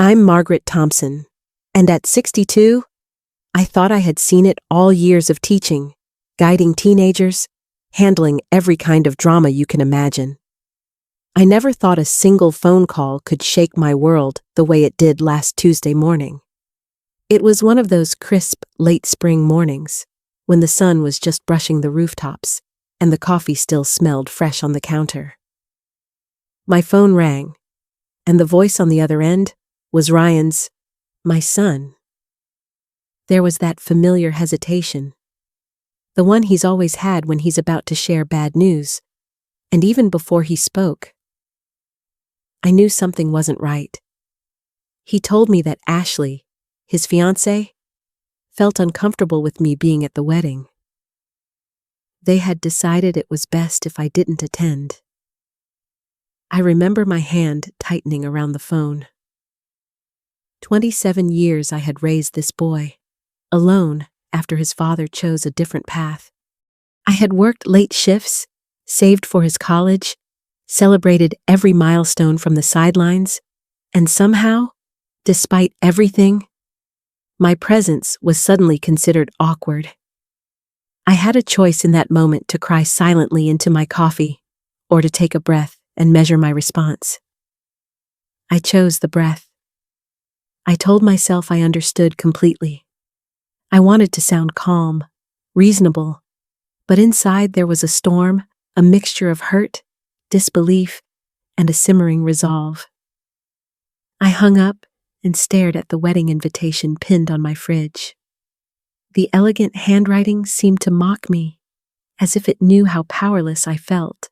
I'm Margaret Thompson, and at 62, I thought I had seen it all years of teaching, guiding teenagers, handling every kind of drama you can imagine. I never thought a single phone call could shake my world the way it did last Tuesday morning. It was one of those crisp, late spring mornings, when the sun was just brushing the rooftops, and the coffee still smelled fresh on the counter. My phone rang, and the voice on the other end was Ryan's, my son. There was that familiar hesitation, the one he's always had when he's about to share bad news, and even before he spoke. I knew something wasn't right. He told me that Ashley, his fiancée, felt uncomfortable with me being at the wedding. They had decided it was best if I didn't attend. I remember my hand tightening around the phone. 27 years I had raised this boy, alone after his father chose a different path. I had worked late shifts, saved for his college, celebrated every milestone from the sidelines, and somehow, despite everything, my presence was suddenly considered awkward. I had a choice in that moment to cry silently into my coffee, or to take a breath and measure my response. I chose the breath. I told myself I understood completely. I wanted to sound calm, reasonable, but inside there was a storm, a mixture of hurt, disbelief, and a simmering resolve. I hung up and stared at the wedding invitation pinned on my fridge. The elegant handwriting seemed to mock me, as if it knew how powerless I felt.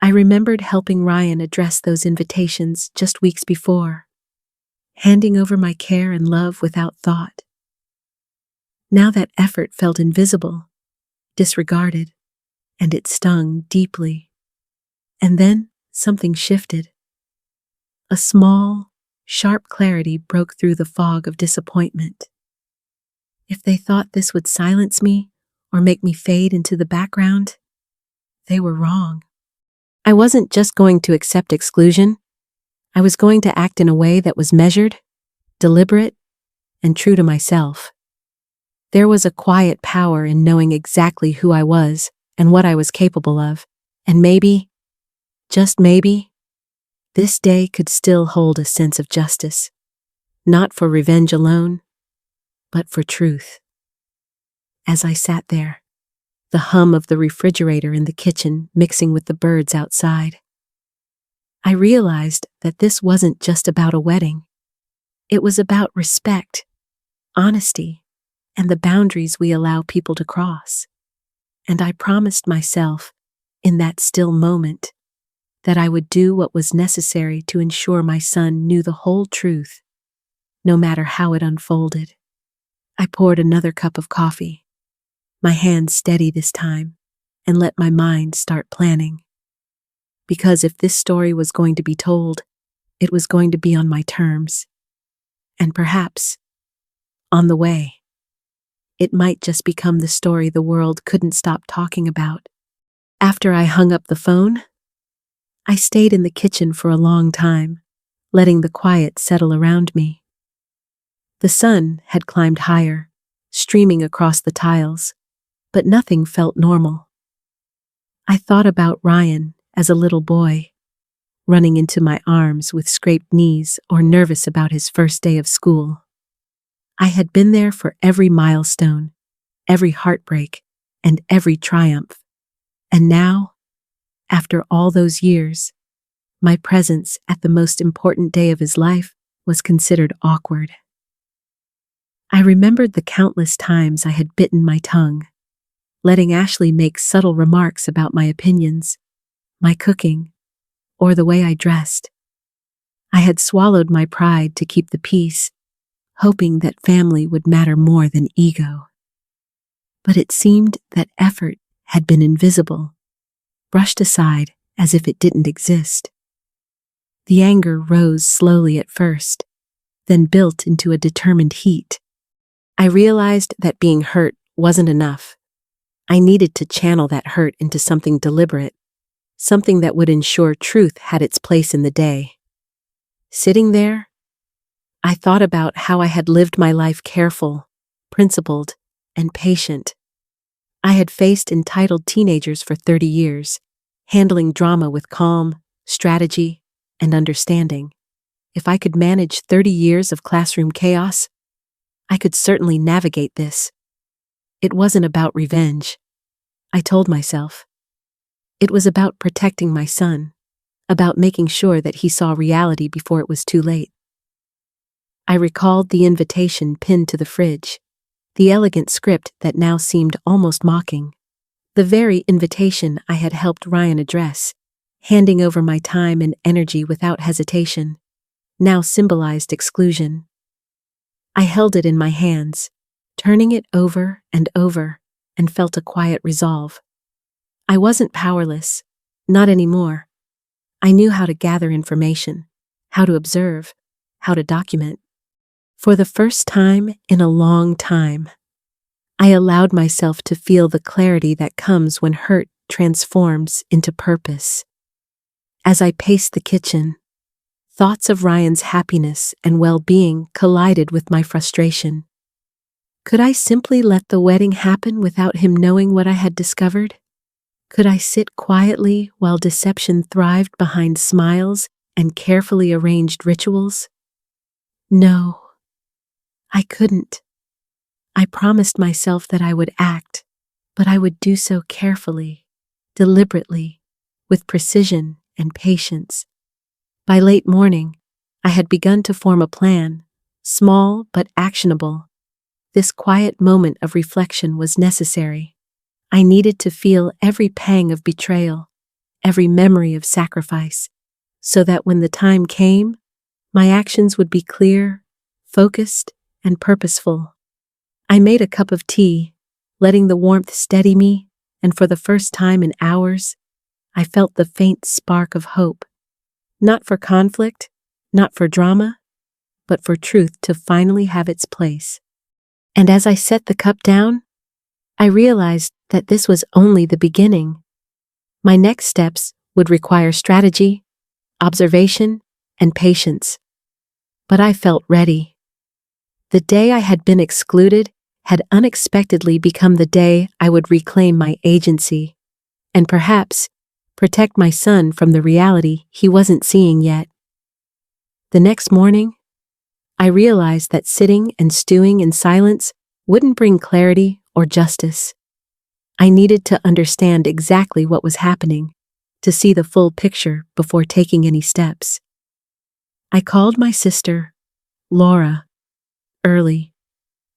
I remembered helping Ryan address those invitations just weeks before, handing over my care and love without thought. Now that effort felt invisible, disregarded, and it stung deeply. And then something shifted. A small, sharp clarity broke through the fog of disappointment. If they thought this would silence me or make me fade into the background, they were wrong. I wasn't just going to accept exclusion. I was going to act in a way that was measured, deliberate, and true to myself. There was a quiet power in knowing exactly who I was and what I was capable of, and maybe, just maybe, this day could still hold a sense of justice, not for revenge alone, but for truth. As I sat there, the hum of the refrigerator in the kitchen mixing with the birds outside, I realized that this wasn't just about a wedding. It was about respect, honesty, and the boundaries we allow people to cross. And I promised myself, in that still moment, that I would do what was necessary to ensure my son knew the whole truth, no matter how it unfolded. I poured another cup of coffee, my hand steady this time, and let my mind start planning. Because if this story was going to be told, it was going to be on my terms. And perhaps, on the way, it might just become the story the world couldn't stop talking about. After I hung up the phone, I stayed in the kitchen for a long time, letting the quiet settle around me. The sun had climbed higher, streaming across the tiles, but nothing felt normal. I thought about Ryan as a little boy, running into my arms with scraped knees or nervous about his first day of school. I had been there for every milestone, every heartbreak, and every triumph. And now, after all those years, my presence at the most important day of his life was considered awkward. I remembered the countless times I had bitten my tongue, letting Ashley make subtle remarks about my opinions, my cooking, or the way I dressed. I had swallowed my pride to keep the peace, hoping that family would matter more than ego. But it seemed that effort had been invisible, brushed aside as if it didn't exist. The anger rose slowly at first, then built into a determined heat. I realized that being hurt wasn't enough. I needed to channel that hurt into something deliberate, something that would ensure truth had its place in the day. Sitting there, I thought about how I had lived my life careful, principled, and patient. I had faced entitled teenagers for 30 years, handling drama with calm, strategy, and understanding. If I could manage 30 years of classroom chaos, I could certainly navigate this. It wasn't about revenge, I told myself. It was about protecting my son, about making sure that he saw reality before it was too late. I recalled the invitation pinned to the fridge, the elegant script that now seemed almost mocking, the very invitation I had helped Ryan address, handing over my time and energy without hesitation, now symbolized exclusion. I held it in my hands, turning it over, and felt a quiet resolve. I wasn't powerless, not anymore. I knew how to gather information, how to observe, how to document. For the first time in a long time, I allowed myself to feel the clarity that comes when hurt transforms into purpose. As I paced the kitchen, thoughts of Ryan's happiness and well-being collided with my frustration. Could I simply let the wedding happen without him knowing what I had discovered? Could I sit quietly while deception thrived behind smiles and carefully arranged rituals? No, I couldn't. I promised myself that I would act, but I would do so carefully, deliberately, with precision and patience. By late morning, I had begun to form a plan, small but actionable. This quiet moment of reflection was necessary. I needed to feel every pang of betrayal, every memory of sacrifice, so that when the time came, my actions would be clear, focused, and purposeful. I made a cup of tea, letting the warmth steady me, and for the first time in hours, I felt the faint spark of hope. Not for conflict, not for drama, but for truth to finally have its place. And as I set the cup down, I realized that this was only the beginning. My next steps would require strategy, observation, and patience. But I felt ready. The day I had been excluded had unexpectedly become the day I would reclaim my agency, and perhaps protect my son from the reality he wasn't seeing yet. The next morning, I realized that sitting and stewing in silence wouldn't bring clarity or justice. I needed to understand exactly what was happening, to see the full picture before taking any steps. I called my sister, Laura, early,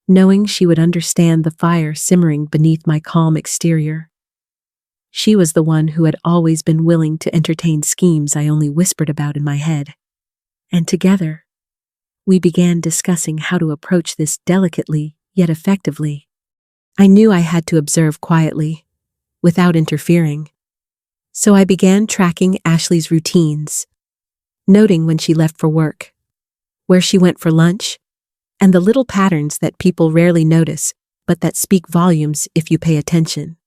knowing she would understand the fire simmering beneath my calm exterior. She was the one who had always been willing to entertain schemes I only whispered about in my head. And together, we began discussing how to approach this delicately yet effectively. I knew I had to observe quietly, without interfering. So I began tracking Ashley's routines, noting when she left for work, where she went for lunch, and the little patterns that people rarely notice, but that speak volumes if you pay attention.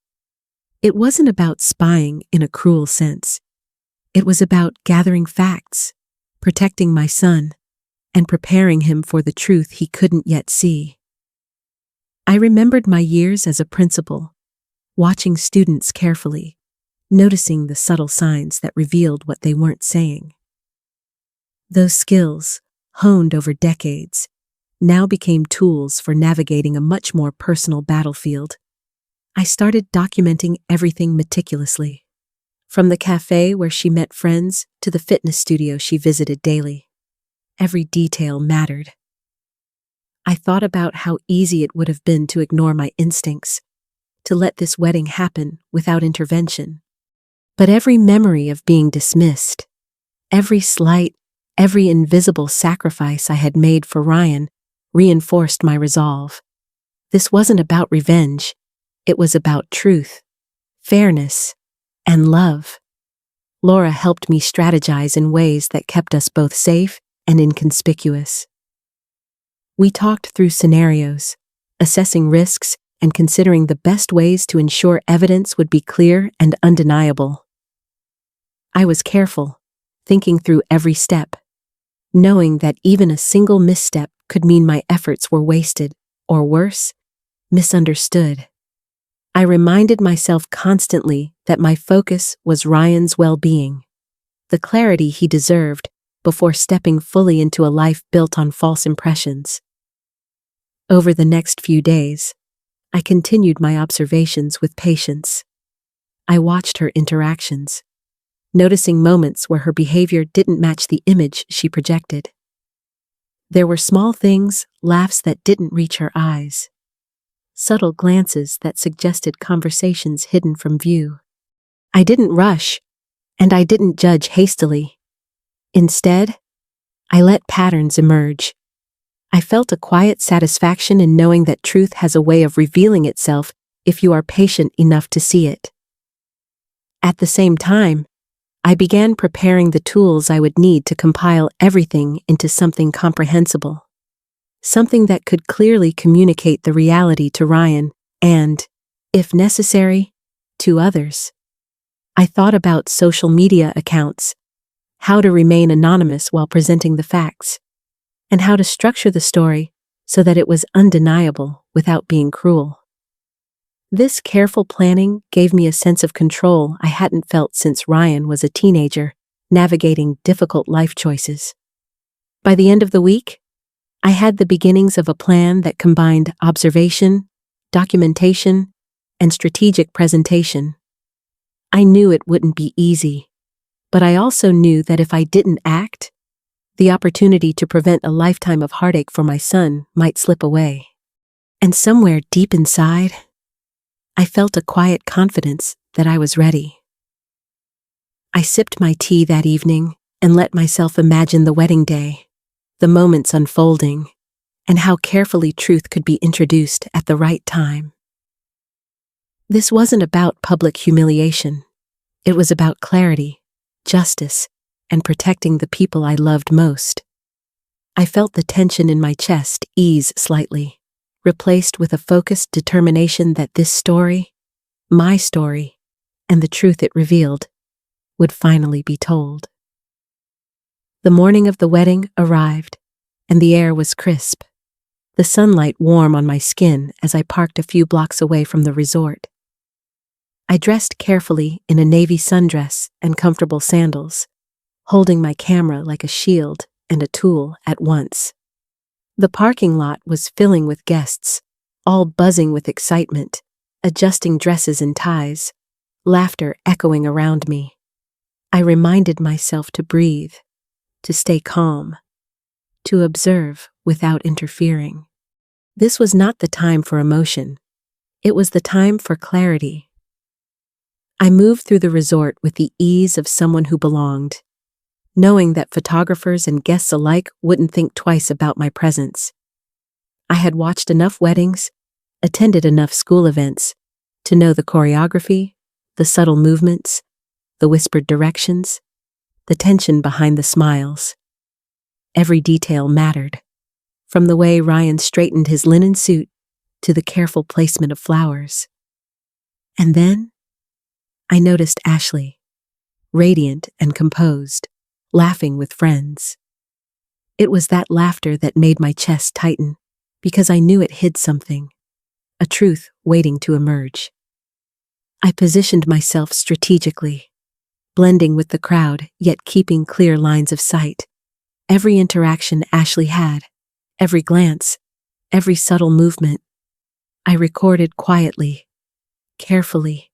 It wasn't about spying in a cruel sense. It was about gathering facts, protecting my son, and preparing him for the truth he couldn't yet see. I remembered my years as a principal, watching students carefully, noticing the subtle signs that revealed what they weren't saying. Those skills, honed over decades, now became tools for navigating a much more personal battlefield. I started documenting everything meticulously, from the cafe where she met friends to the fitness studio she visited daily. Every detail mattered. I thought about how easy it would have been to ignore my instincts, to let this wedding happen without intervention. But every memory of being dismissed, every slight, every invisible sacrifice I had made for Ryan reinforced my resolve. This wasn't about revenge. It was about truth, fairness, and love. Laura helped me strategize in ways that kept us both safe and inconspicuous. We talked through scenarios, assessing risks and considering the best ways to ensure evidence would be clear and undeniable. I was careful, thinking through every step, knowing that even a single misstep could mean my efforts were wasted, or worse, misunderstood. I reminded myself constantly that my focus was Ryan's well-being, the clarity he deserved, before stepping fully into a life built on false impressions. Over the next few days, I continued my observations with patience. I watched her interactions, noticing moments where her behavior didn't match the image she projected. There were small things, laughs that didn't reach her eyes, subtle glances that suggested conversations hidden from view. I didn't rush, and I didn't judge hastily. Instead, I let patterns emerge. I felt a quiet satisfaction in knowing that truth has a way of revealing itself if you are patient enough to see it. At the same time, I began preparing the tools I would need to compile everything into something comprehensible. Something that could clearly communicate the reality to Ryan and, if necessary, to others. I thought about social media accounts, how to remain anonymous while presenting the facts, and how to structure the story so that it was undeniable without being cruel. This careful planning gave me a sense of control I hadn't felt since Ryan was a teenager, navigating difficult life choices. By the end of the week, I had the beginnings of a plan that combined observation, documentation, and strategic presentation. I knew it wouldn't be easy, but I also knew that if I didn't act, the opportunity to prevent a lifetime of heartache for my son might slip away. And somewhere deep inside, I felt a quiet confidence that I was ready. I sipped my tea that evening and let myself imagine the wedding day, the moments unfolding, and how carefully truth could be introduced at the right time. This wasn't about public humiliation. It was about clarity, justice, and protecting the people I loved most. I felt the tension in my chest ease slightly, replaced with a focused determination that this story, my story, and the truth it revealed, would finally be told. The morning of the wedding arrived, and the air was crisp, the sunlight warm on my skin as I parked a few blocks away from the resort. I dressed carefully in a navy sundress and comfortable sandals, holding my camera like a shield and a tool at once. The parking lot was filling with guests, all buzzing with excitement, adjusting dresses and ties, laughter echoing around me. I reminded myself to breathe, to stay calm, to observe without interfering. This was not the time for emotion. It was the time for clarity. I moved through the resort with the ease of someone who belonged, knowing that photographers and guests alike wouldn't think twice about my presence. I had watched enough weddings, attended enough school events, to know the choreography, the subtle movements, the whispered directions, the tension behind the smiles. Every detail mattered, from the way Ryan straightened his linen suit to the careful placement of flowers. And then, I noticed Ashley, radiant and composed, laughing with friends. It was that laughter that made my chest tighten, because I knew it hid something, a truth waiting to emerge. I positioned myself strategically, blending with the crowd yet keeping clear lines of sight. Every interaction Ashley had, every glance, every subtle movement, I recorded quietly, carefully.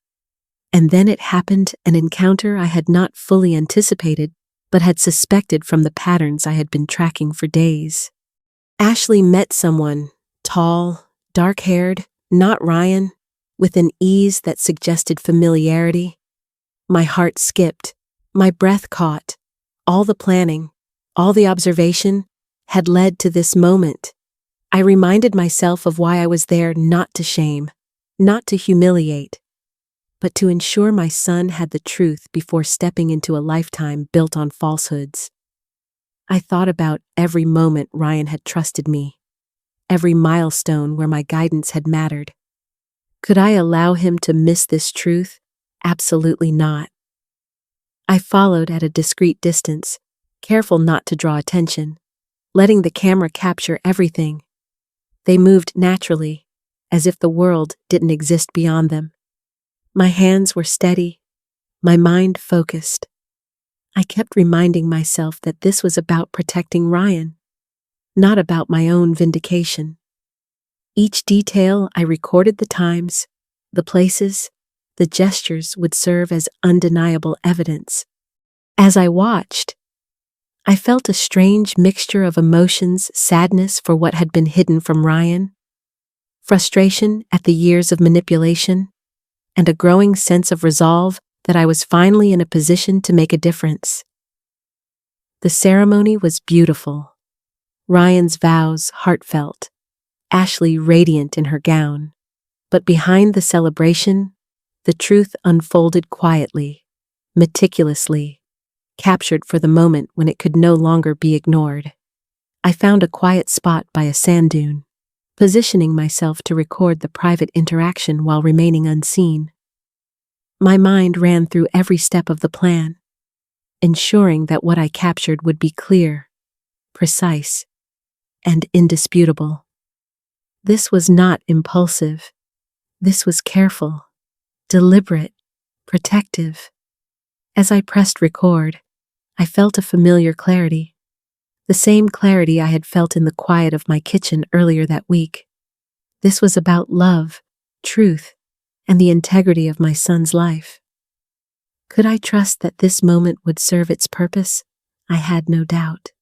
And then it happened, an encounter I had not fully anticipated, but had suspected from the patterns I had been tracking for days. Ashley met someone, tall, dark-haired, not Ryan, with an ease that suggested familiarity. My heart skipped, my breath caught. All the planning, all the observation, had led to this moment. I reminded myself of why I was there, not to shame, not to humiliate, but to ensure my son had the truth before stepping into a lifetime built on falsehoods. I thought about every moment Ryan had trusted me, every milestone where my guidance had mattered. Could I allow him to miss this truth? Absolutely not. I followed at a discreet distance, careful not to draw attention, letting the camera capture everything. They moved naturally, as if the world didn't exist beyond them. My hands were steady, my mind focused. I kept reminding myself that this was about protecting Ryan, not about my own vindication. Each detail I recorded, the times, the places, the gestures would serve as undeniable evidence. As I watched, I felt a strange mixture of emotions: sadness for what had been hidden from Ryan, frustration at the years of manipulation, and a growing sense of resolve that I was finally in a position to make a difference. The ceremony was beautiful. Ryan's vows heartfelt, Ashley radiant in her gown. But behind the celebration, the truth unfolded quietly, meticulously, captured for the moment when it could no longer be ignored. I found a quiet spot by a sand dune, positioning myself to record the private interaction while remaining unseen. My mind ran through every step of the plan, ensuring that what I captured would be clear, precise, and indisputable. This was not impulsive. This was careful, deliberate, protective. As I pressed record, I felt a familiar clarity, the same clarity I had felt in the quiet of my kitchen earlier that week. This was about love, truth, and the integrity of my son's life. Could I trust that this moment would serve its purpose? I had no doubt.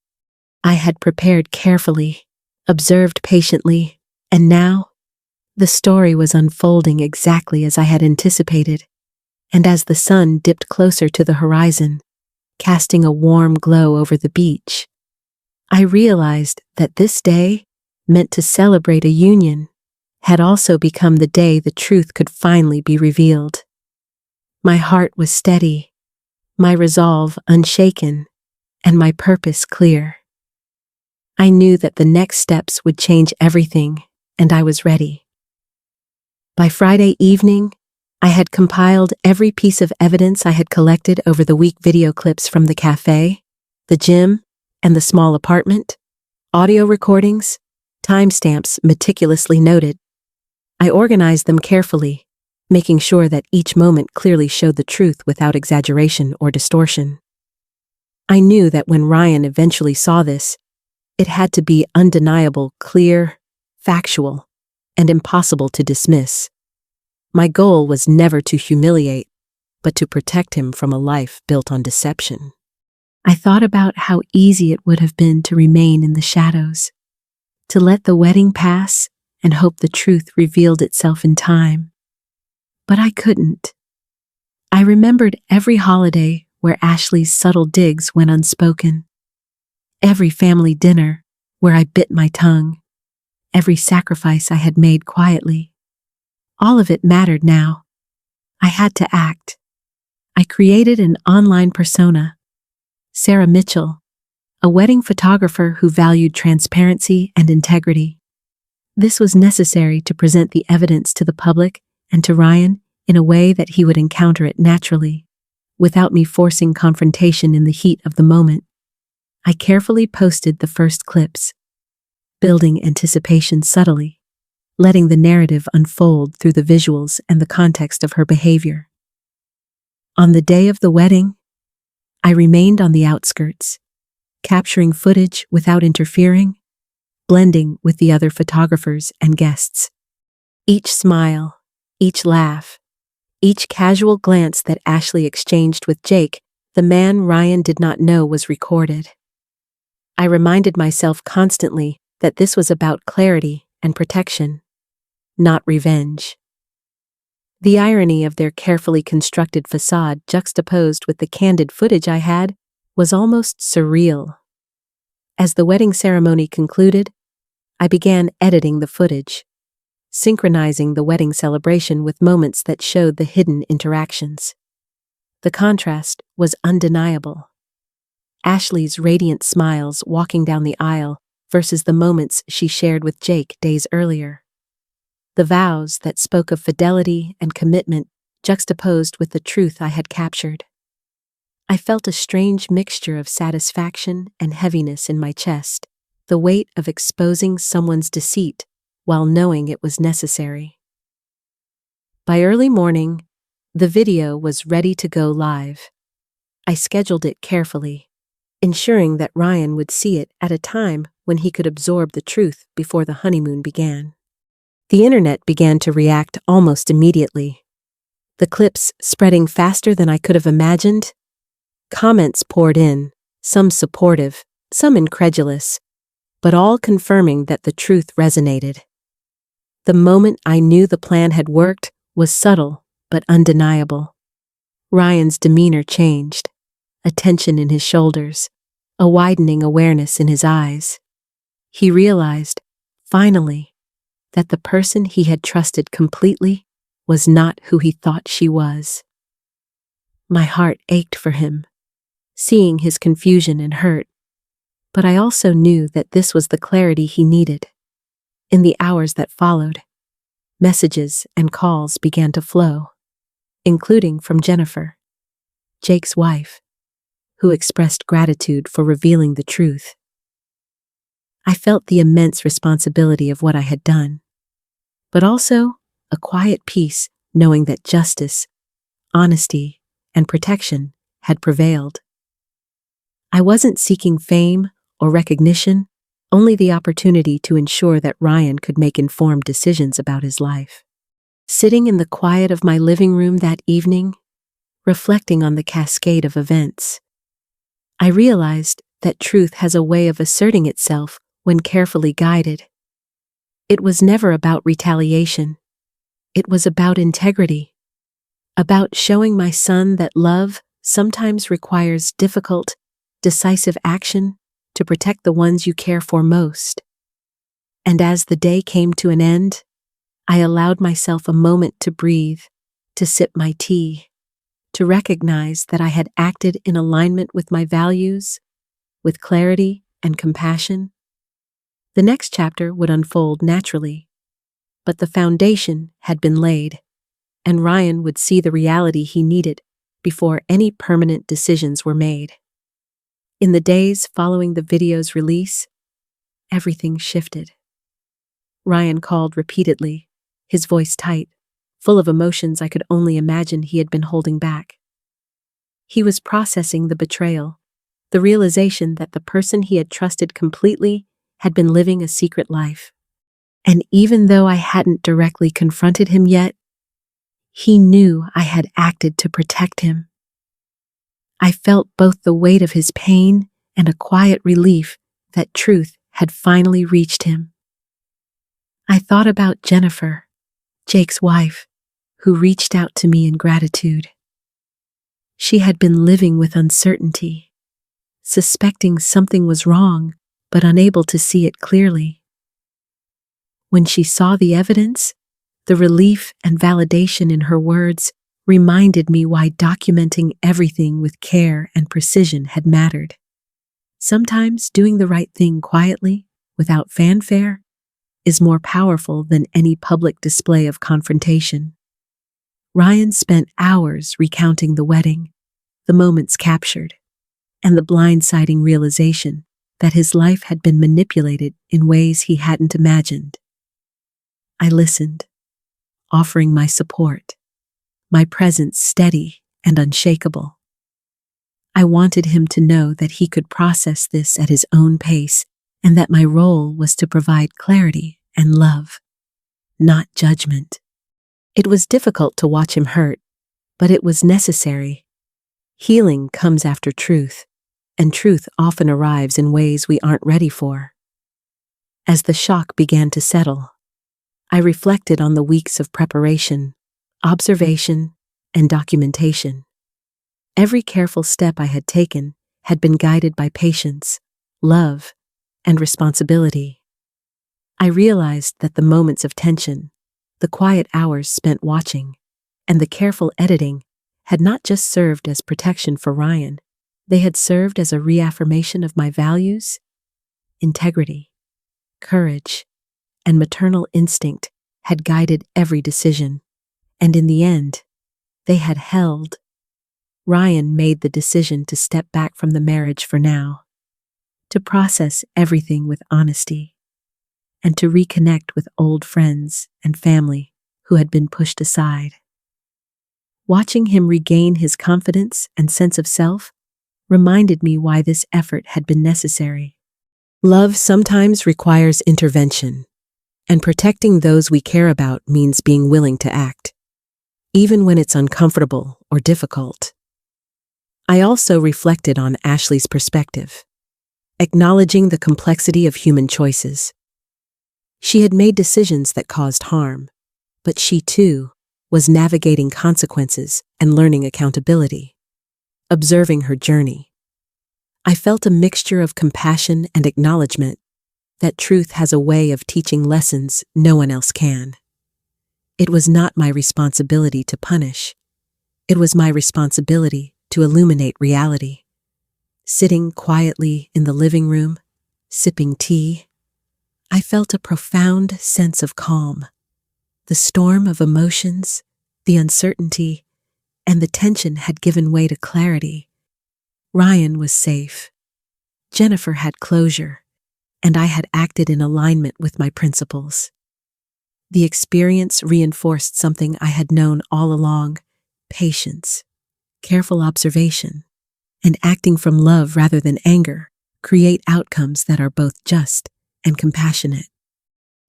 I had prepared carefully, observed patiently, and now, the story was unfolding exactly as I had anticipated. And as the sun dipped closer to the horizon, casting a warm glow over the beach, I realized that this day, meant to celebrate a union, had also become the day the truth could finally be revealed. My heart was steady, my resolve unshaken, and my purpose clear. I knew that the next steps would change everything, and I was ready. By Friday evening, I had compiled every piece of evidence I had collected over the week: video clips from the cafe, the gym, and the small apartment, audio recordings, timestamps meticulously noted. I organized them carefully, making sure that each moment clearly showed the truth without exaggeration or distortion. I knew that when Ryan eventually saw this, it had to be undeniable, clear, factual, and impossible to dismiss. My goal was never to humiliate, but to protect him from a life built on deception. I thought about how easy it would have been to remain in the shadows, to let the wedding pass and hope the truth revealed itself in time. But I couldn't. I remembered every holiday where Ashley's subtle digs went unspoken, every family dinner where I bit my tongue, every sacrifice I had made quietly. All of it mattered now. I had to act. I created an online persona, Sarah Mitchell, a wedding photographer who valued transparency and integrity. This was necessary to present the evidence to the public and to Ryan in a way that he would encounter it naturally, without me forcing confrontation in the heat of the moment. I carefully posted the first clips, building anticipation subtly, letting the narrative unfold through the visuals and the context of her behavior. On the day of the wedding, I remained on the outskirts, capturing footage without interfering, blending with the other photographers and guests. Each smile, each laugh, each casual glance that Ashley exchanged with Jake, the man Ryan did not know, was recorded. I reminded myself constantly that this was about clarity and protection, not revenge. The irony of their carefully constructed facade juxtaposed with the candid footage I had was almost surreal. As the wedding ceremony concluded, I began editing the footage, synchronizing the wedding celebration with moments that showed the hidden interactions. The contrast was undeniable. Ashley's radiant smiles walking down the aisle versus the moments she shared with Jake days earlier. The vows that spoke of fidelity and commitment juxtaposed with the truth I had captured. I felt a strange mixture of satisfaction and heaviness in my chest, the weight of exposing someone's deceit while knowing it was necessary. By early morning, the video was ready to go live. I scheduled it carefully, ensuring that Ryan would see it at a time when he could absorb the truth before the honeymoon began. The internet began to react almost immediately, the clips spreading faster than I could have imagined. Comments poured in, some supportive, some incredulous, but all confirming that the truth resonated. The moment I knew the plan had worked was subtle but undeniable. Ryan's demeanor changed, a tension in his shoulders, a widening awareness in his eyes. He realized, finally, that the person he had trusted completely was not who he thought she was. My heart ached for him, seeing his confusion and hurt, but I also knew that this was the clarity he needed. In the hours that followed, messages and calls began to flow, including from Jennifer, Jake's wife, who expressed gratitude for revealing the truth. I felt the immense responsibility of what I had done, but also a quiet peace knowing that justice, honesty, and protection had prevailed. I wasn't seeking fame or recognition, only the opportunity to ensure that Ryan could make informed decisions about his life. Sitting in the quiet of my living room that evening, reflecting on the cascade of events, I realized that truth has a way of asserting itself when carefully guided. It was never about retaliation. It was about integrity, about showing my son that love sometimes requires difficult, decisive action to protect the ones you care for most. And as the day came to an end, I allowed myself a moment to breathe, to sip my tea, to recognize that I had acted in alignment with my values, with clarity and compassion. The next chapter would unfold naturally, but the foundation had been laid, and Ryan would see the reality he needed before any permanent decisions were made. In the days following the video's release, everything shifted. Ryan called repeatedly, his voice tight, full of emotions I could only imagine he had been holding back. He was processing the betrayal, the realization that the person he had trusted completely had been living a secret life. And even though I hadn't directly confronted him yet, he knew I had acted to protect him. I felt both the weight of his pain and a quiet relief that truth had finally reached him. I thought about Jennifer, Jake's wife, who reached out to me in gratitude. She had been living with uncertainty, suspecting something was wrong, but unable to see it clearly. When she saw the evidence, the relief and validation in her words reminded me why documenting everything with care and precision had mattered. Sometimes doing the right thing quietly, without fanfare, is more powerful than any public display of confrontation. Ryan spent hours recounting the wedding, the moments captured, and the blindsiding realization that his life had been manipulated in ways he hadn't imagined. I listened, offering my support, my presence steady and unshakable. I wanted him to know that he could process this at his own pace and that my role was to provide clarity and love, not judgment. It was difficult to watch him hurt, but it was necessary. Healing comes after truth, and truth often arrives in ways we aren't ready for. As the shock began to settle, I reflected on the weeks of preparation, observation, and documentation. Every careful step I had taken had been guided by patience, love, and responsibility. I realized that the moments of tension, the quiet hours spent watching, and the careful editing had not just served as protection for Ryan, they had served as a reaffirmation of my values, integrity, courage, and maternal instinct had guided every decision, and in the end, they had held. Ryan made the decision to step back from the marriage for now, to process everything with honesty, and to reconnect with old friends and family who had been pushed aside. Watching him regain his confidence and sense of self reminded me why this effort had been necessary. Love sometimes requires intervention, and protecting those we care about means being willing to act, even when it's uncomfortable or difficult. I also reflected on Ashley's perspective, acknowledging the complexity of human choices. She had made decisions that caused harm, but she too was navigating consequences and learning accountability. Observing her journey, I felt a mixture of compassion and acknowledgement that truth has a way of teaching lessons no one else can. It was not my responsibility to punish. It was my responsibility to illuminate reality. Sitting quietly in the living room, sipping tea, I felt a profound sense of calm. The storm of emotions, the uncertainty, and the tension had given way to clarity. Ryan was safe. Jennifer had closure, and I had acted in alignment with my principles. The experience reinforced something I had known all along: patience, careful observation, and acting from love rather than anger create outcomes that are both just and compassionate.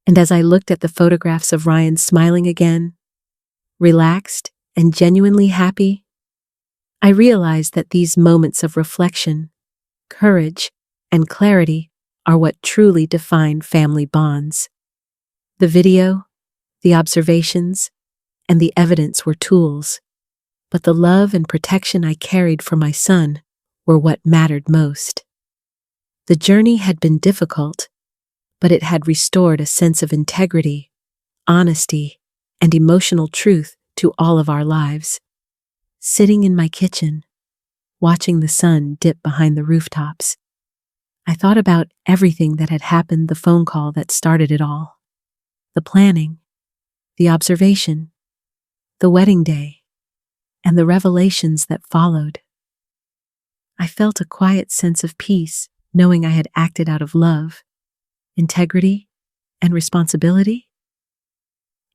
And as I looked at the photographs of Ryan smiling again, relaxed and genuinely happy, I realized that these moments of reflection, courage, and clarity are what truly define family bonds. The video, the observations, and the evidence were tools, but the love and protection I carried for my son were what mattered most. The journey had been difficult, but it had restored a sense of integrity, honesty, and emotional truth to all of our lives. Sitting in my kitchen, watching the sun dip behind the rooftops, I thought about everything that had happened: the phone call that started it all, the planning, the observation, the wedding day, and the revelations that followed. I felt a quiet sense of peace, knowing I had acted out of love, integrity, and responsibility.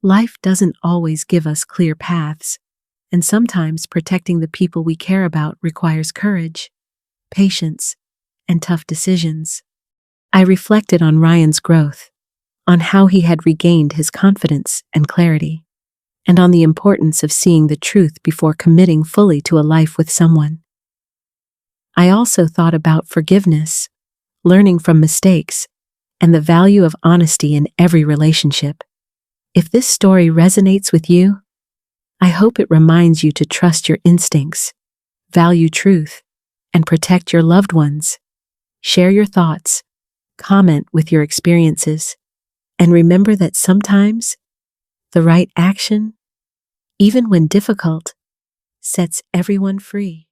Life doesn't always give us clear paths, and sometimes protecting the people we care about requires courage, patience, and tough decisions. I reflected on Ryan's growth, on how he had regained his confidence and clarity, and on the importance of seeing the truth before committing fully to a life with someone. I also thought about forgiveness, learning from mistakes, and the value of honesty in every relationship. If this story resonates with you, I hope it reminds you to trust your instincts, value truth, and protect your loved ones. Share your thoughts, comment with your experiences, and remember that sometimes the right action, even when difficult, sets everyone free.